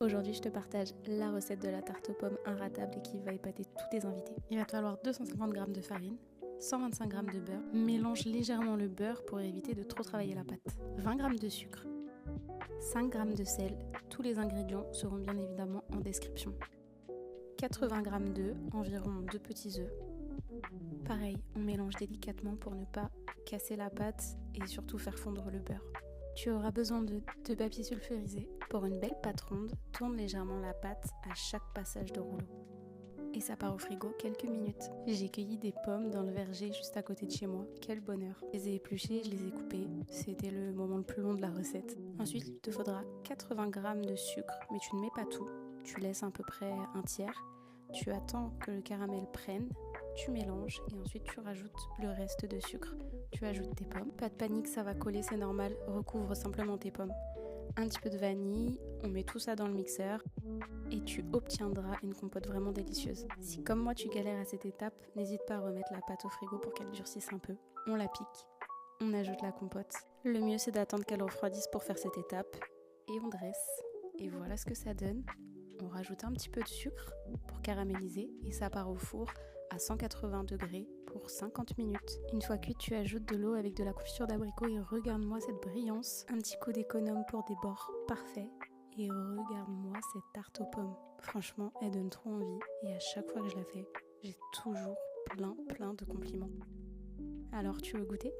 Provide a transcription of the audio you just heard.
Aujourd'hui, je te partage la recette de la tarte aux pommes inratable et qui va épater tous tes invités. Il va te falloir 250 g de farine, 125 g de beurre. Mélange légèrement le beurre pour éviter de trop travailler la pâte. 20 g de sucre, 5 g de sel. Tous les ingrédients seront bien évidemment en description. 80 g d'œufs, environ 2 petits œufs. Pareil, on mélange délicatement pour ne pas casser la pâte et surtout faire fondre le beurre. Tu auras besoin de papier sulfurisé. Pour une belle pâte ronde, tourne légèrement la pâte à chaque passage de rouleau. Et ça part au frigo quelques minutes. J'ai cueilli des pommes dans le verger juste à côté de chez moi. Quel bonheur! Je les ai épluchées, je les ai coupées. C'était le moment le plus long de la recette. Ensuite, il te faudra 80 g de sucre, mais tu ne mets pas tout. Tu laisses à peu près un tiers. Tu attends que le caramel prenne. Tu mélanges et ensuite tu rajoutes le reste de sucre. Tu ajoutes tes pommes. Pas de panique, ça va coller, c'est normal. Recouvre simplement tes pommes. Un petit peu de vanille, on met tout ça dans le mixeur et tu obtiendras une compote vraiment délicieuse. Si comme moi tu galères à cette étape, n'hésite pas à remettre la pâte au frigo pour qu'elle durcisse un peu. On la pique, on ajoute la compote. Le mieux c'est d'attendre qu'elle refroidisse pour faire cette étape et on dresse. Et voilà ce que ça donne. On rajoute un petit peu de sucre pour caraméliser et ça part au four à 180 degrés pour 50 minutes. Une fois cuite, tu ajoutes de l'eau avec de la confiture d'abricot et regarde-moi cette brillance. Un petit coup d'économe pour des bords parfaits et regarde-moi cette tarte aux pommes. Franchement, elle donne trop envie et à chaque fois que je la fais, j'ai toujours plein de compliments. Alors, tu veux goûter ?